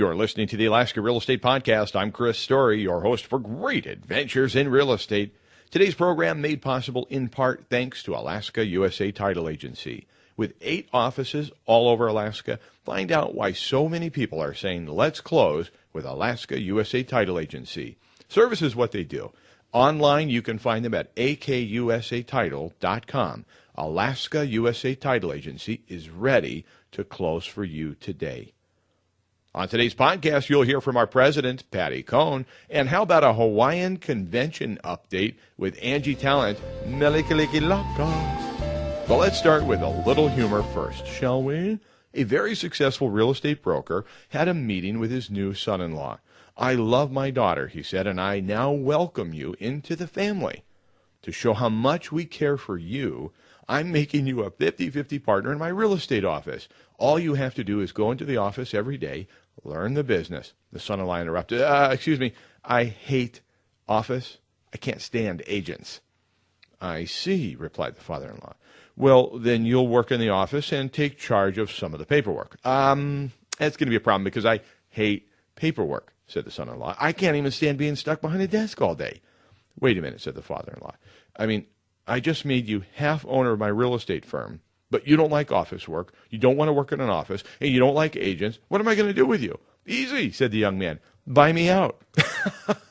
You're listening to the Alaska Real Estate Podcast. I'm Chris Story, your host for great adventures in real estate. Today's program made possible in part thanks to Alaska USA Title Agency. With 8 offices all over Alaska, find out why so many people are saying, let's close with Alaska USA Title Agency. Service is what they do. Online, you can find them at akusatitle.com. Alaska USA Title Agency is ready to close for you today. On today's podcast, you'll hear from our president, Patty Cohn, and how about a Hawaiian convention update with Angie Talent, Melikalikilaka. But let's start with a little humor first, shall we? A very successful real estate broker had a meeting with his new son-in-law. I love my daughter, he said, and I now welcome you into the family. To show how much we care for you, I'm making you a 50-50 partner in my real estate office. All you have to do is go into the office every day, learn the business. The son-in-law interrupted. Excuse me, I hate office. I can't stand agents. I see, replied the father-in-law. Well, then you'll work in the office and take charge of some of the paperwork. That's going to be a problem because I hate paperwork, said the son-in-law. I can't even stand being stuck behind a desk all day. Wait a minute, said the father-in-law. I just made you half owner of my real estate firm, but you don't like office work, you don't want to work in an office, and you don't like agents. What am I going to do with you? Easy, said the young man. Buy me out.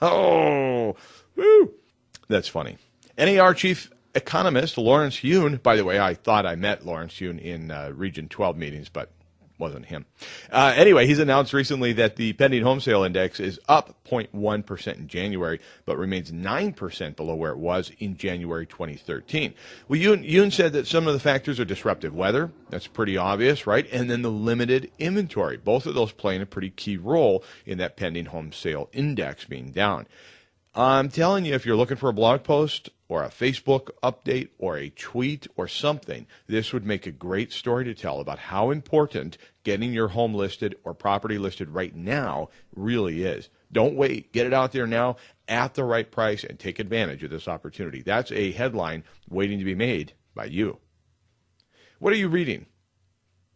Oh, woo. That's funny. NAR chief economist Lawrence Yun, by the way, I thought I met Lawrence Yun in Region 12 meetings, but wasn't him. Anyway, he's announced recently that the pending home sale index is up 0.1% in January, but remains 9% below where it was in January 2013. Well, Yoon said that some of the factors are disruptive weather. That's pretty obvious, right? And then the limited inventory. Both of those playing a pretty key role in that pending home sale index being down. I'm telling you, if you're looking for a blog post or a Facebook update or a tweet or something, this would make a great story to tell about how important getting your home listed or property listed right now really is. Don't wait. Get it out there now at the right price and take advantage of this opportunity. That's a headline waiting to be made by you. What are you reading?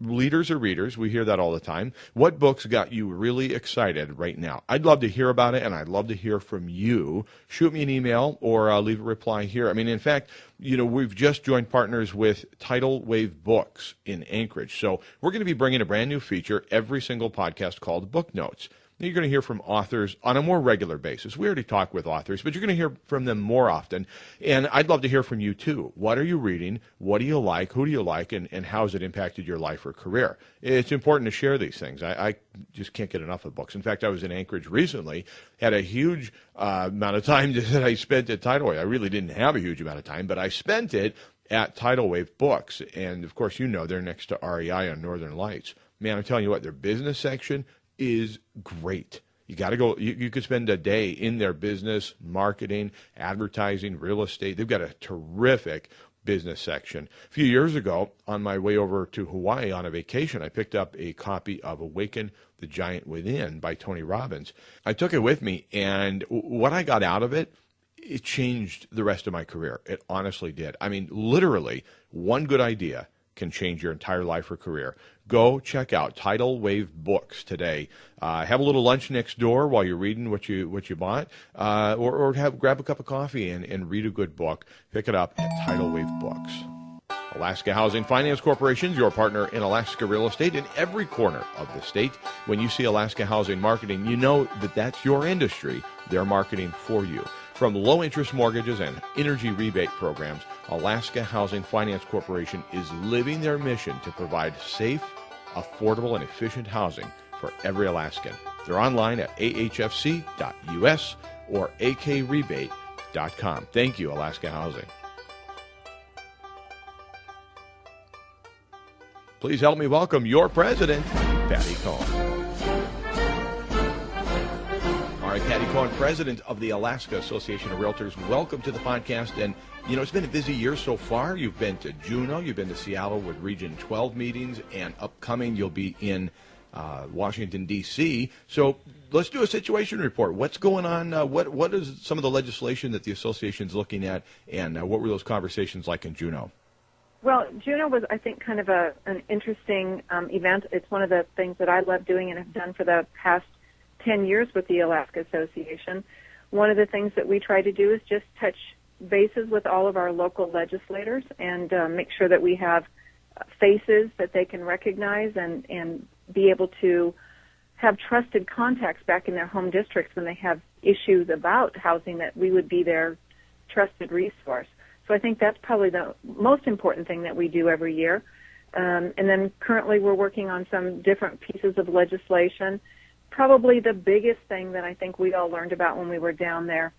Leaders or readers, we hear that all the time. What books got you really excited right now? I'd love to hear about it, and I'd love to hear from you. Shoot me an email or leave a reply here. In fact, we've just joined partners with Tidal Wave Books in Anchorage. So we're going to be bringing a brand new feature every single podcast called Book Notes. You're going to hear from authors on a more regular basis. We already talk with authors, but you're going to hear from them more often. And I'd love to hear from you, too. What are you reading? What do you like? Who do you like? And how has it impacted your life or career? It's important to share these things. I just can't get enough of books. In fact, I was in Anchorage recently, had a huge amount of time that I spent at Tidal Wave. I really didn't have a huge amount of time, but I spent it at Tidal Wave Books. And, of course, they're next to REI on Northern Lights. Man, I'm telling you what, their business section is great. You got to go. You could spend a day in their business, marketing, advertising, real estate. They've got a terrific business section. A few years ago, on my way over to Hawaii on a vacation, I picked up a copy of Awaken the Giant Within by Tony Robbins. I took it with me, and what I got out of it, it changed the rest of my career. It honestly did. Literally, one good idea can change your entire life or career. Go check out Tidal Wave Books today. Have a little lunch next door while you're reading what you bought, or grab a cup of coffee and read a good book. Pick it up at Tidal Wave Books. Alaska Housing Finance Corporation, your partner in Alaska real estate in every corner of the state. When you see Alaska Housing Marketing, you know that that's your industry. They're marketing for you. From low-interest mortgages and energy rebate programs, Alaska Housing Finance Corporation is living their mission to provide safe, affordable, and efficient housing for every Alaskan. They're online at ahfc.us or akrebate.com. Thank you, Alaska Housing. Please help me welcome your president, Patty Cohn. All right, Patty Cohn, president of the Alaska Association of Realtors. Welcome to the podcast. And, it's been a busy year so far. You've been to Juneau. You've been to Seattle with Region 12 meetings. And upcoming, you'll be in Washington, D.C. So let's do a situation report. What's going on? What is some of the legislation that the association's looking at? And what were those conversations like in Juneau? Well, Juneau was, I think, kind of an interesting event. It's one of the things that I love doing and have done for the past 10 years with the Alaska Association. One of the things that we try to do is just touch bases with all of our local legislators and make sure that we have faces that they can recognize and be able to have trusted contacts back in their home districts when they have issues about housing, that we would be their trusted resource. So I think that's probably the most important thing that we do every year. And then currently we're working on some different pieces of legislation. Probably the biggest thing that I think we all learned about when we were down there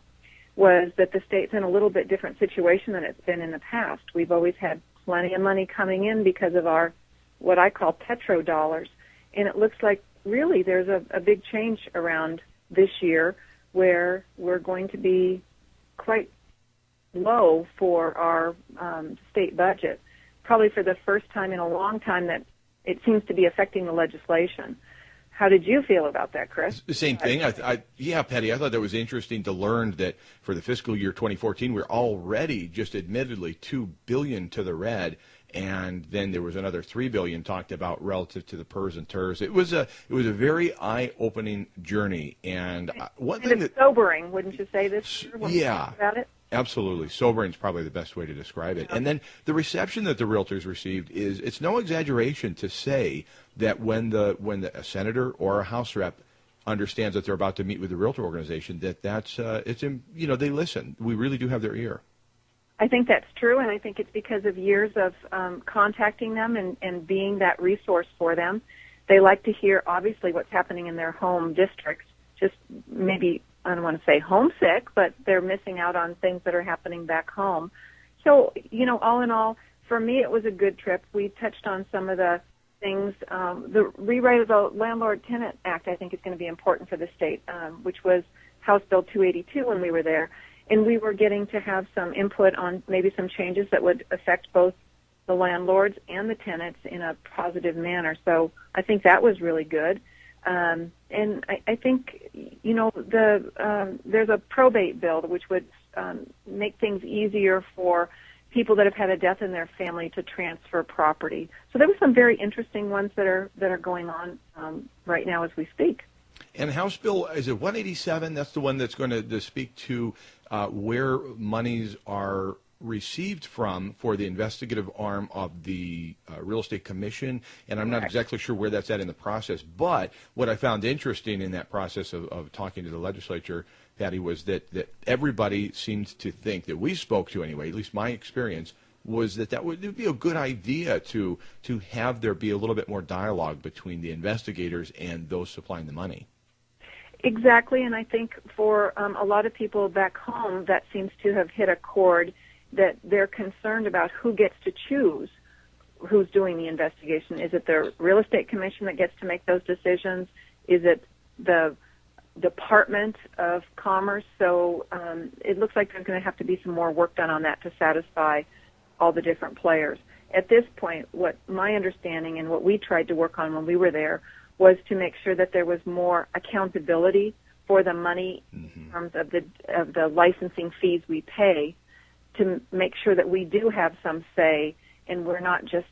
was that the state's in a little bit different situation than it's been in the past. We've always had plenty of money coming in because of our, what I call petrodollars. And it looks like really there's a big change around this year where we're going to be quite low for our state budget, probably for the first time in a long time that it seems to be affecting the legislation. How did you feel about that, Chris? The same thing. Yeah, Patty, I thought that was interesting to learn that for the fiscal year 2014, we're already just admittedly $2 billion to the red, and then there was another $3 billion talked about relative to the PERS and TERS. It was a very eye-opening journey, and one thing it's sobering, wouldn't you say, this year when you think about it? Absolutely. Sobering is probably the best way to describe it. And then the reception that the Realtors received is, it's no exaggeration to say that when a senator or a House rep understands that they're about to meet with the Realtor organization, they listen. We really do have their ear. I think that's true, and I think it's because of years of contacting them and being that resource for them. They like to hear, obviously, what's happening in their home districts, just maybe, I don't want to say homesick, but they're missing out on things that are happening back home. So, all in all, for me, it was a good trip. We touched on some of the things. The rewrite of the Landlord-Tenant Act, I think, is going to be important for the state, which was House Bill 282 when we were there. And we were getting to have some input on maybe some changes that would affect both the landlords and the tenants in a positive manner. So I think that was really good. And I think, there's a probate bill which would make things easier for people that have had a death in their family to transfer property. So there were some very interesting ones that are going on right now as we speak. And House Bill, is it 187? That's the one that's going to speak to where monies are received from for the investigative arm of the Real Estate Commission, and I'm not exactly sure where that's at in the process. But what I found interesting in that process of talking to the legislature, Patty, was that everybody seemed to think, that we spoke to anyway, at least my experience, was that would be a good idea to have there be a little bit more dialogue between the investigators and those supplying the money. Exactly, and I think for a lot of people back home, that seems to have hit a chord, that they're concerned about who gets to choose who's doing the investigation. Is it the Real Estate Commission that gets to make those decisions? Is it the Department of Commerce? So it looks like there's going to have to be some more work done on that to satisfy all the different players. At this point, what my understanding and what we tried to work on when we were there was to make sure that there was more accountability for the money in terms of the licensing fees we pay, to make sure that we do have some say and we're not just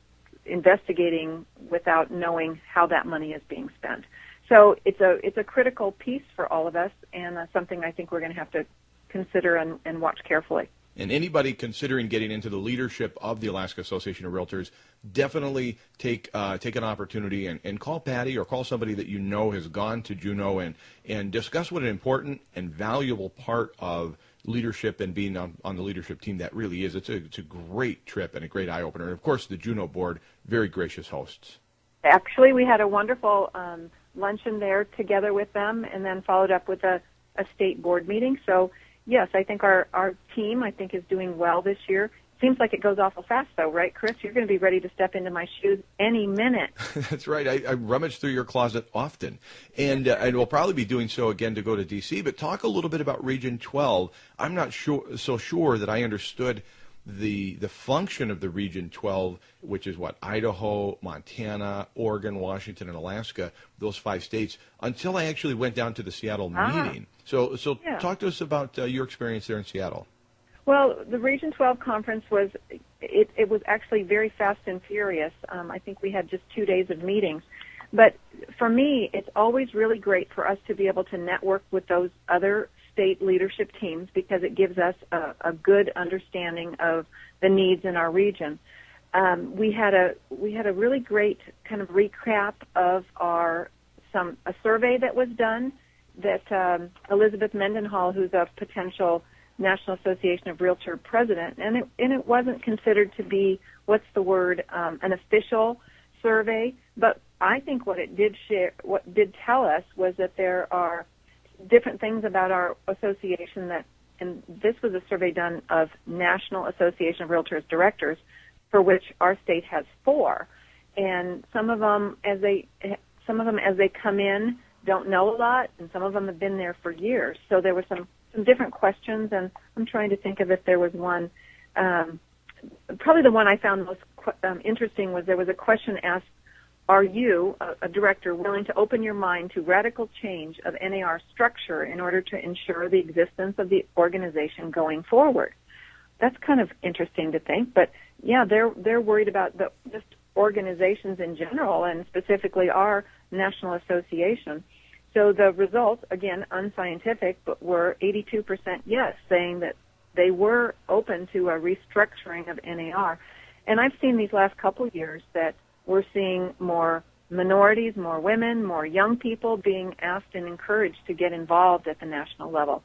investigating without knowing how that money is being spent. So it's a critical piece for all of us, and something I think we're going to have to consider and watch carefully. And anybody considering getting into the leadership of the Alaska Association of Realtors, definitely take an opportunity and call Patty or call somebody that you know has gone to Juneau and discuss what an important and valuable part of leadership and being on the leadership team that really is. It's a great trip and a great eye-opener. And, of course, the Juneau board, very gracious hosts. Actually, we had a wonderful luncheon there together with them, and then followed up with a state board meeting. So, yes, I think our team, is doing well this year. Seems like it goes awful fast, though, right, Chris? You're going to be ready to step into my shoes any minute. That's right. I rummage through your closet often, and we'll probably be doing so again to go to D.C., but talk a little bit about Region 12. I'm not so sure that I understood the function of the Region 12, which is Idaho, Montana, Oregon, Washington, and Alaska, those 5 states, until I actually went down to the Seattle meeting. So Talk to us about your experience there in Seattle. Well, the Region 12 conference was it was actually very fast and furious. I think we had just 2 days of meetings. But for me, it's always really great for us to be able to network with those other state leadership teams because it gives us a good understanding of the needs in our region. We had a really great kind of recap of a survey that was done that Elizabeth Mendenhall, who's a potential National Association of Realtor president, and it wasn't considered to be, an official survey, but I think what did tell us was that there are different things about our association and this was a survey done of National Association of Realtors directors, for which our state has 4, and some of them as they come in don't know a lot, and some of them have been there for years. So there were some different questions, and I'm trying to think of if there was one. Probably the one I found most interesting was there was a question asked, are you, a director, willing to open your mind to radical change of NAR structure in order to ensure the existence of the organization going forward? That's kind of interesting to think, but yeah, they're worried about just organizations in general and specifically our national association. So the results, again, unscientific, but were 82% yes, saying that they were open to a restructuring of NAR. And I've seen these last couple of years that we're seeing more minorities, more women, more young people being asked and encouraged to get involved at the national level.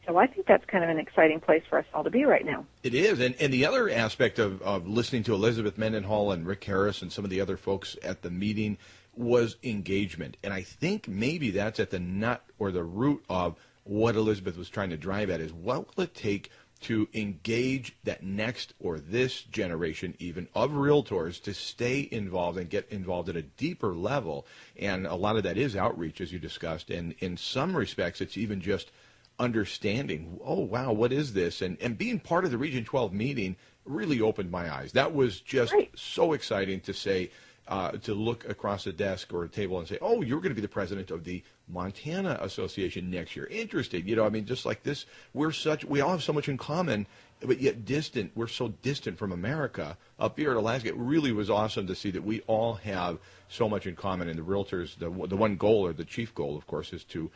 So I think that's kind of an exciting place for us all to be right now. It is. And the other aspect of listening to Elizabeth Mendenhall and Rick Harris and some of the other folks at the meeting was engagement. And I think maybe that's at the nut or the root of what Elizabeth was trying to drive at is what will it take to engage that next or this generation even of realtors to stay involved and get involved at a deeper level. And a lot of that is outreach, as you discussed. And in some respects, it's even just understanding, oh, wow, what is this? And being part of the Region 12 meeting really opened my eyes. That was just so exciting to say, to look across a desk or a table and say, oh, you're going to be the president of the Montana Association next year. Interesting. You know, I mean, just like this, we all have so much in common, but yet distant. We're so distant from America up here in Alaska. It really was awesome to see that we all have so much in common. And the realtors, the one goal, or the chief goal, of course, is to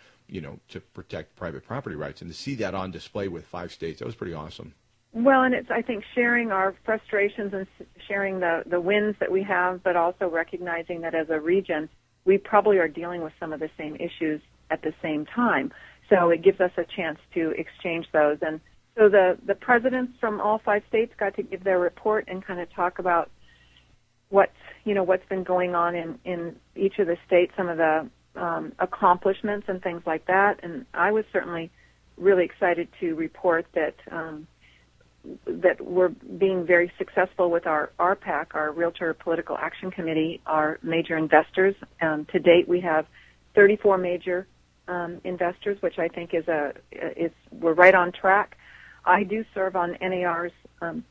protect private property rights. And to see that on display with 5 states, that was pretty awesome. Well, and it's, I think, sharing our frustrations and sharing the wins that we have, but also recognizing that as a region, we probably are dealing with some of the same issues at the same time. So it gives us a chance to exchange those. And so the presidents from all 5 states got to give their report and kind of talk about what's been going on in each of the states, some of the accomplishments and things like that. And I was certainly really excited to report that we're being very successful with our RPAC, our Realtor Political Action Committee, our major investors. To date, we have 34 major investors, which I think we're right on track. I do serve on NAR's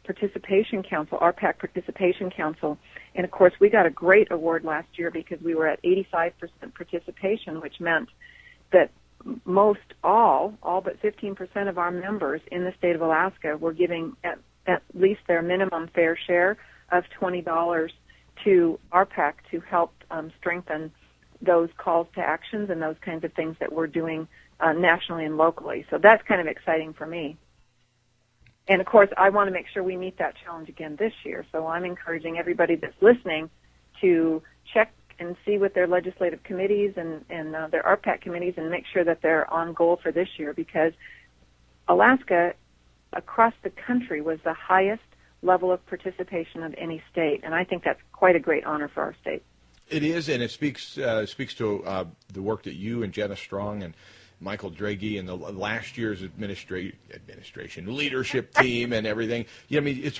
participation council, RPAC participation council, and of course we got a great award last year because we were at 85% participation, which meant that all but 15% of our members in the state of Alaska were giving at least their minimum fair share of $20 to RPAC to help strengthen those calls to actions and those kinds of things that we're doing nationally and locally. So that's kind of exciting for me. And, of course, I want to make sure we meet that challenge again this year. So I'm encouraging everybody that's listening to check and see with their legislative committees and their RPAC committees and make sure that they're on goal for this year, because Alaska, across the country, was the highest level of participation of any state, and I think that's quite a great honor for our state. It is, and it speaks to the work that you and Jenna Strong and Michael Draghi and the last year's administration leadership team and everything. Yeah, I mean, it's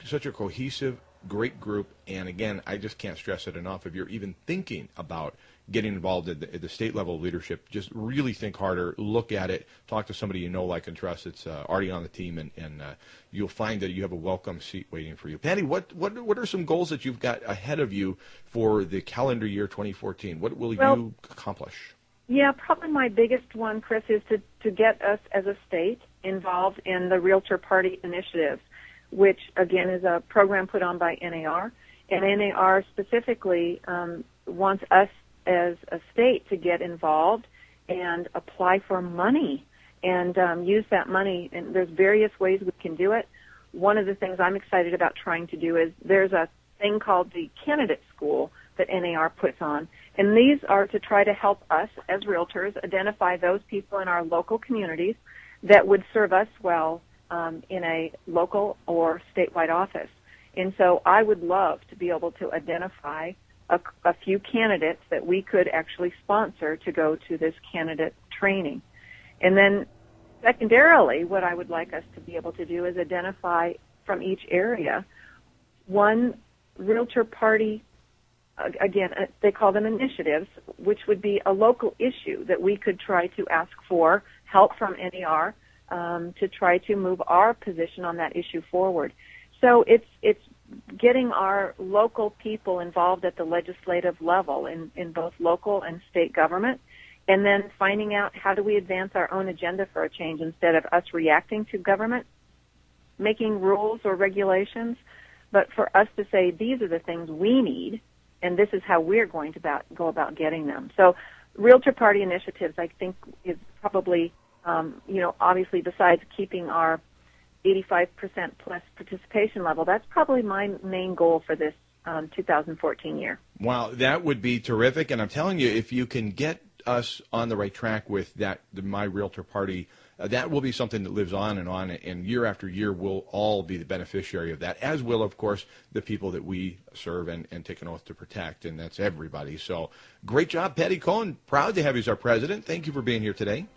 such a cohesive, great group. And again, I just can't stress it enough. If you're even thinking about getting involved at the state level of leadership, just really think harder, look at it, talk to somebody you know, like, and trust. It's already on the team, and you'll find that you have a welcome seat waiting for you. Patty, what are some goals that you've got ahead of you for the calendar year 2014? What will you accomplish? Yeah, probably my biggest one, Chris, is to get us as a state involved in the Realtor Party initiatives. which, again, is a program put on by NAR. And NAR specifically wants us as a state to get involved and apply for money and use that money. And there's various ways we can do it. One of the things I'm excited about trying to do is there's a thing called the candidate school that NAR puts on. And these are to try to help us as realtors identify those people in our local communities that would serve us well in a local or statewide office. And so I would love to be able to identify a few candidates that we could actually sponsor to go to this candidate training. And then secondarily, what I would like us to be able to do is identify from each area one realtor party, again, they call them initiatives, which would be a local issue that we could try to ask for help from NAR to try to move our position on that issue forward. So it's getting our local people involved at the legislative level in both local and state government, and then finding out how do we advance our own agenda for a change instead of us reacting to government, making rules or regulations, but for us to say these are the things we need, and this is how we're going to go about getting them. So Realtor Party initiatives, I think, is probably, obviously besides keeping our 85% plus participation level, that's probably my main goal for this 2014 year. Wow, that would be terrific. And I'm telling you, if you can get us on the right track with that, the My Realtor Party, that will be something that lives on, and year after year we'll all be the beneficiary of that, as will, of course, the people that we serve and take an oath to protect, and that's everybody. So great job, Patty Cohen. Proud to have you as our president. Thank you for being here today.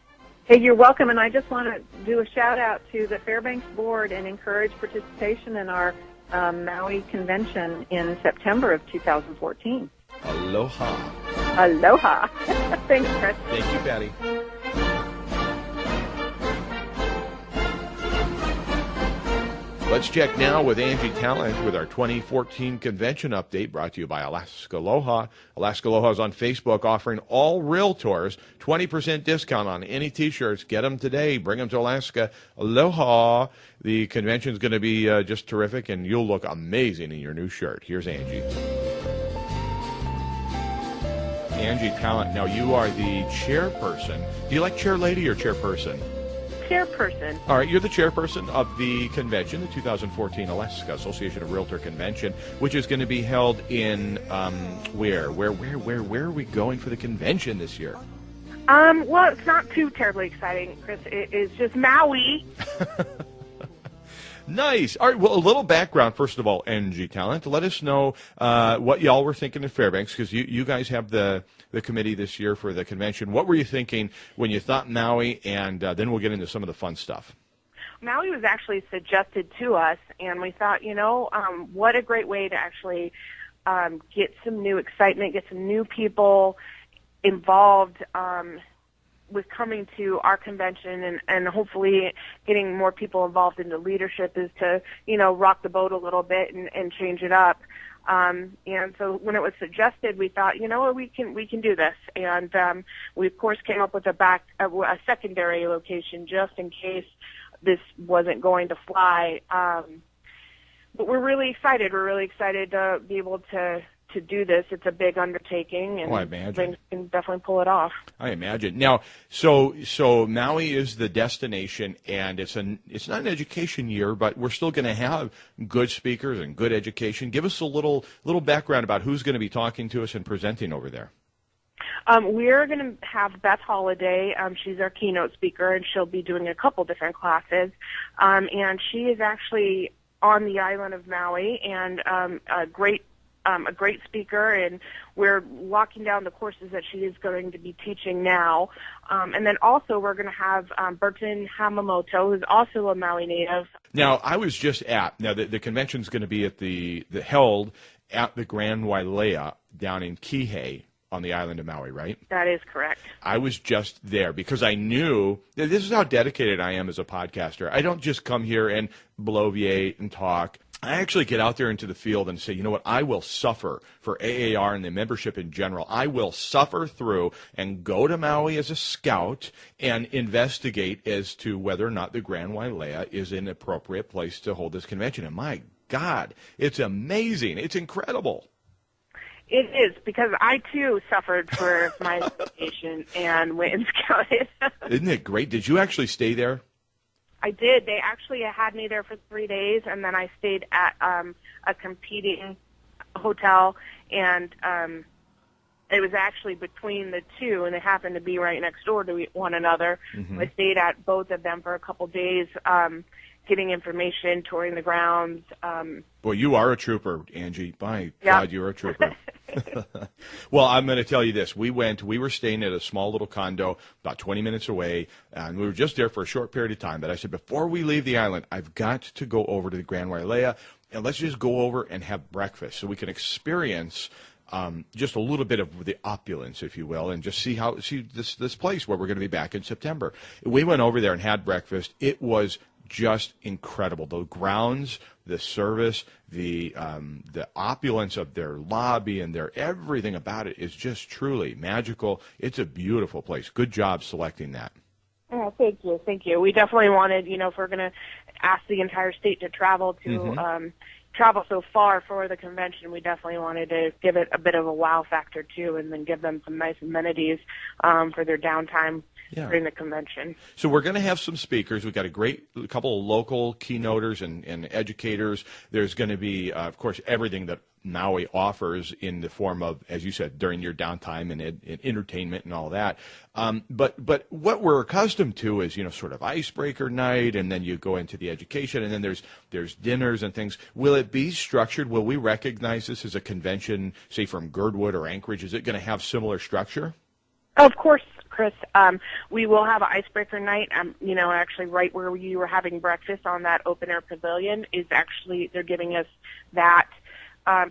Hey, you're welcome, and I just want to do a shout-out to the Fairbanks Board and encourage participation in our Maui convention in September of 2014. Aloha. Aloha. Thanks, Chris. Thank you, Patty. Let's check now with Angie Talent with our 2014 convention update, brought to you by Alaska Aloha. Alaska Aloha is on Facebook offering all realtors 20% discount on any T-shirts. Get them today. Bring them to Alaska Aloha. The convention is going to be just terrific, and you'll look amazing in your new shirt. Here's Angie. Angie Talent, now you are the chairperson. Do you like chair lady or chairperson? Chairperson. All right, you're the chairperson of the convention, the 2014 Alaska Association of Realtor Convention, which is going to be held in where are we going for the convention this year? Well, it's not too terribly exciting, Chris. It is just Maui. Nice. All right, well, a little background, first of all, NG Talent. Let us know what y'all were thinking at Fairbanks, because you guys have the committee this year for the convention. What were you thinking when you thought Maui, and then we'll get into some of the fun stuff. Maui was actually suggested to us, and we thought, what a great way to actually get some new excitement, get some new people involved with coming to our convention, and hopefully getting more people involved in the leadership is to, rock the boat a little bit and change it up. And so when it was suggested, we thought, we can do this. And we of course came up with a secondary location just in case this wasn't going to fly. But we're really excited. We're really excited to be able to do this. It's a big undertaking, and I imagine. we can definitely pull it off. I imagine. Now, so Maui is the destination, and it's not an education year, but we're still going to have good speakers and good education. Give us a little background about who's going to be talking to us and presenting over there. We're going to have Beth Holliday. She's our keynote speaker, and she'll be doing a couple different classes. And she is actually on the island of Maui, and a great speaker, and we're locking down the courses that she is going to be teaching now. And then also we're going to have Burton Hamamoto, who's also a Maui native. Now, I was just the convention's going to be held at the Grand Wailea down in Kihei on the island of Maui, right? That is correct. I was just there because I knew this is how dedicated I am as a podcaster. I don't just come here and bloviate and talk. I actually get out there into the field and say, you know what, I will suffer for AAR and the membership in general. I will suffer through and go to Maui as a scout and investigate as to whether or not the Grand Wailea is an appropriate place to hold this convention. And my God, it's amazing. It's incredible. It is, because I, too, suffered for my association and went and scouted. Isn't it great? Did you actually stay there? I did. They actually had me there for 3 days, and then I stayed at a competing hotel, and it was actually between the two, and they happened to be right next door to one another. Mm-hmm. I stayed at both of them for a couple days, getting information, touring the grounds. Boy, you are a trooper, Angie. By Yep. God, you're a trooper. Well, I'm going to tell you this. We were staying at a small little condo about 20 minutes away, and we were just there for a short period of time. But I said, before we leave the island, I've got to go over to the Grand Wailea, and let's just go over and have breakfast so we can experience just a little bit of the opulence, if you will, and just see this place where we're going to be back in September. We went over there and had breakfast. It was just incredible. The grounds, the service, the opulence of their lobby, and their everything about it is just truly magical. It's a beautiful place. Good job selecting that. Oh, thank you, thank you. We definitely wanted, if we're going to ask the entire state to travel travel so far for the convention, we definitely wanted to give it a bit of a wow factor too, and then give them some nice amenities for their downtime during the convention. So we're going to have some speakers. We've got a couple of local keynoters and educators. There's going to be, of course, everything that Maui offers in the form of, as you said, during your downtime and entertainment and all that. But what we're accustomed to is, sort of icebreaker night, and then you go into the education, and then there's dinners and things. Will it be structured? Will we recognize this as a convention, say, from Girdwood or Anchorage? Is it going to have similar structure? Of course, Chris. We will have an icebreaker night. Actually right where you were having breakfast on that open air pavilion is actually, they're giving us that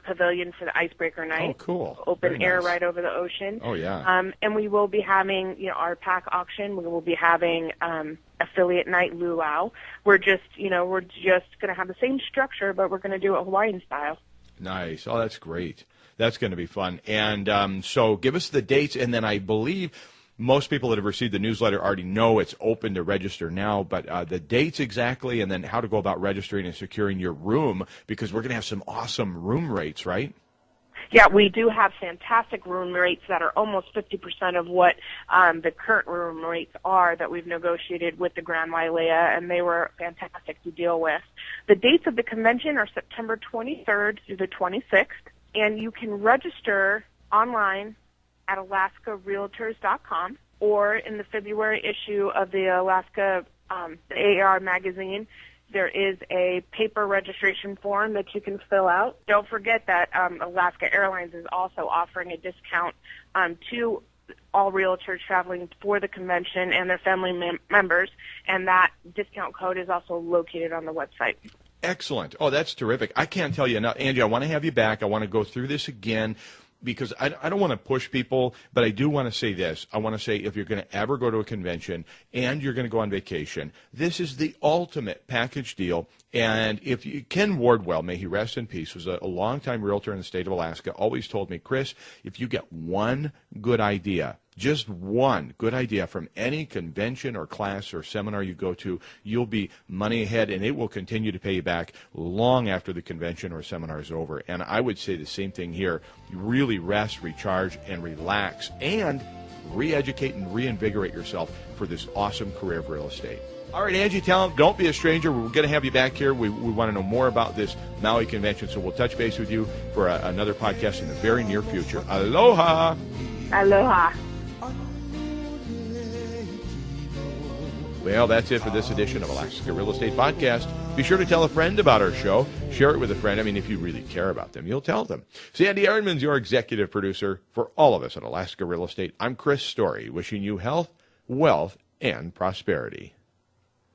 pavilion for the icebreaker night. Oh, cool. Open Very air nice. right over the ocean. Oh, yeah. And we will be having, our pack auction. We will be having affiliate night luau. We're just going to have the same structure, but we're going to do it Hawaiian style. Nice. Oh, that's great. That's going to be fun. And so give us the dates, and then I believe most people that have received the newsletter already know it's open to register now, but the dates exactly, and then how to go about registering and securing your room, because we're going to have some awesome room rates, right? Yeah, we do have fantastic room rates that are almost 50% of what the current room rates are that we've negotiated with the Grand Wailea, and they were fantastic to deal with. The dates of the convention are September 23rd through the 26th, and you can register online at alaskarealtors.com, or in the February issue of the Alaska the AAR magazine, there is a paper registration form that you can fill out. Don't forget that Alaska Airlines is also offering a discount to all realtors traveling for the convention and their family members, and that discount code is also located on the website. Excellent. Oh, that's terrific. I can't tell you enough. Angie, I want to have you back. I want to go through this again, because I don't want to push people, but I do want to say this. I want to say, if you're going to ever go to a convention and you're going to go on vacation, this is the ultimate package deal. And if you, Ken Wardwell, may he rest in peace, was a longtime realtor in the state of Alaska, always told me, Chris, if you get one good idea, just one good idea from any convention or class or seminar you go to, you'll be money ahead, and it will continue to pay you back long after the convention or seminar is over. And I would say the same thing here. You really rest, recharge, and relax, and re-educate and reinvigorate yourself for this awesome career of real estate. All right, Angie, tell them, don't be a stranger. We're going to have you back here. We want to know more about this Maui convention, so we'll touch base with you for another podcast in the very near future. Aloha! Aloha! Well, that's it for this edition of Alaska Real Estate Podcast. Be sure to tell a friend about our show. Share it with a friend. I mean, if you really care about them, you'll tell them. Sandy Ehrenman's your executive producer. For all of us at Alaska Real Estate, I'm Chris Story, wishing you health, wealth, and prosperity.